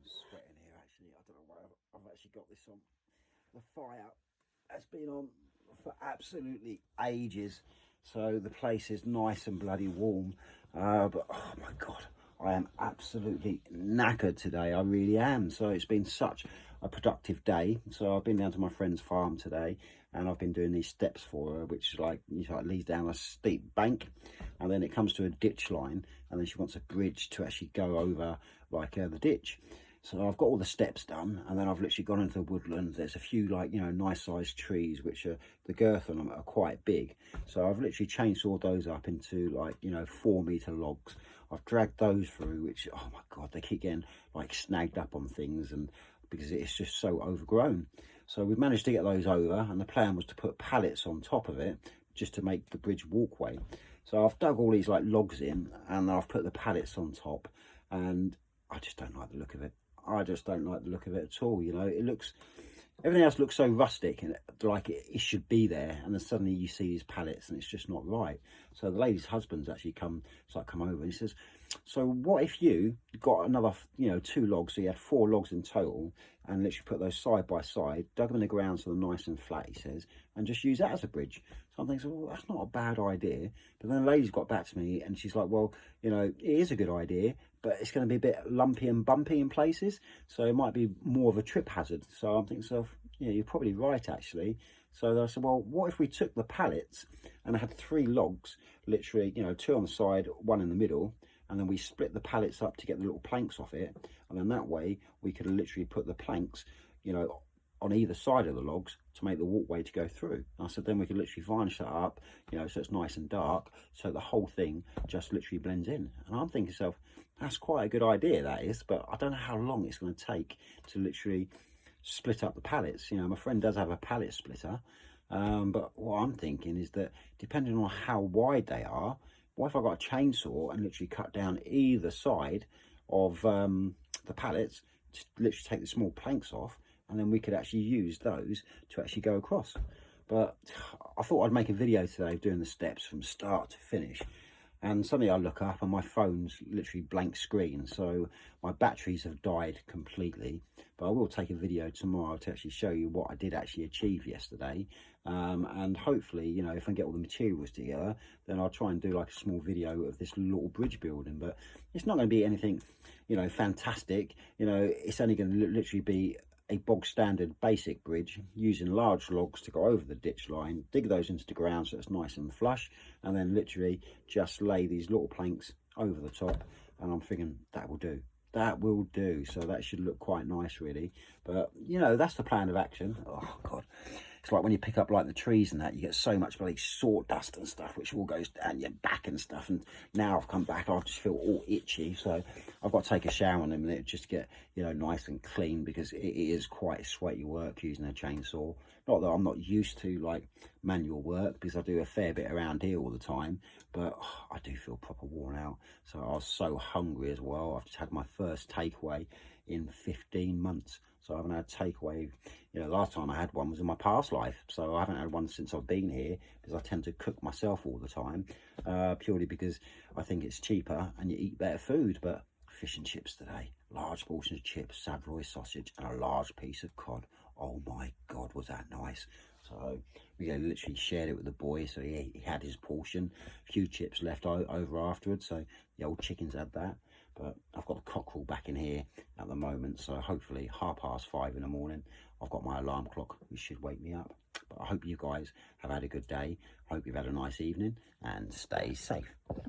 Sweating here actually. I don't know why I've actually got this on. The fire has been on for absolutely ages, so the place is nice and bloody warm. But oh my god, I am absolutely knackered today. I really am. So it's been such a productive day. So I've been down to my friend's farm today, and I've been doing these steps for her, which is like, leads down a steep bank, and then it comes to a ditch line, and then she wants a bridge to actually go over like the ditch. So I've got all the steps done, and then I've literally gone into the woodland. There's a few nice sized trees, which are, the girth on them are quite big. So I've literally chainsawed those up into 4-meter logs. I've dragged those through, which, oh my God, they keep getting like snagged up on things, and because it's just so overgrown. So we've managed to get those over, and the plan was to put pallets on top of it just to make the bridge walkway. So I've dug all these logs in, and I've put the pallets on top, and I just don't like the look of it. I just don't like the look of it at all. Everything else looks so rustic and like it should be there, and then suddenly you see these pallets and it's just not right. So the lady's husband's actually come over and he says, so what if you got another 2 logs, so you had 4 logs in total, and literally put those side by side, dug them in the ground so they're nice and flat, he says, and just use that as a bridge. So I'm thinking, well, that's not a bad idea. But then the lady's got back to me and she's like, well, it is a good idea, but it's going to be a bit lumpy and bumpy in places, so it might be more of a trip hazard. So I'm thinking to myself, yeah, you're probably right actually. So I said, well, what if we took the pallets and I had 3 logs, literally 2 on the side, 1 in the middle, and then we split the pallets up to get the little planks off it, and then that way we could literally put the planks on either side of the logs to make the walkway to go through. And I said then we could literally varnish that up, so it's nice and dark, so the whole thing just literally blends in. And I'm thinking to myself, that's quite a good idea, that is, but I don't know how long it's going to take to literally split up the pallets. My friend does have a pallet splitter, but what I'm thinking is that depending on how wide they are, what if I got a chainsaw and literally cut down either side of the pallets to literally take the small planks off, and then we could actually use those to actually go across. But I thought I'd make a video today of doing the steps from start to finish, and suddenly I look up and my phone's literally blank screen, so my batteries have died completely. But I will take a video tomorrow to actually show you what I did actually achieve yesterday, and hopefully if I can get all the materials together, then I'll try and do like a small video of this little bridge building. But it's not going to be anything fantastic. It's only going to literally be a bog standard basic bridge using large logs to go over the ditch line, dig those into the ground so it's nice and flush, and then literally just lay these little planks over the top, and I'm thinking that will do. That will do. So that should look quite nice really. But that's the plan of action. Oh God, it's like when you pick up the trees and that, you get so much bloody sawdust and stuff which all goes down your back and stuff. And now I've come back, I just feel all itchy, so I've got to take a shower in a minute just to get nice and clean, because it is quite sweaty work using a chainsaw. Not that I'm not used to manual work, because I do a fair bit around here all the time, but I do feel proper worn out. So I was so hungry as well. I've just had my first takeaway in 15 months. So I haven't had takeaway, last time I had one was in my past life. So I haven't had one since I've been here, because I tend to cook myself all the time, purely because I think it's cheaper and you eat better food. But fish and chips today, large portions of chips, Savoy sausage, and a large piece of cod. Oh my God, was that nice. So we literally shared it with the boy, so he had his portion. A few chips left over afterwards, so the old chickens had that. But I've got the cockerel back in here at the moment, so hopefully 5:30 in the morning, I've got my alarm clock, which should wake me up. But I hope you guys have had a good day. I hope you've had a nice evening, and stay safe.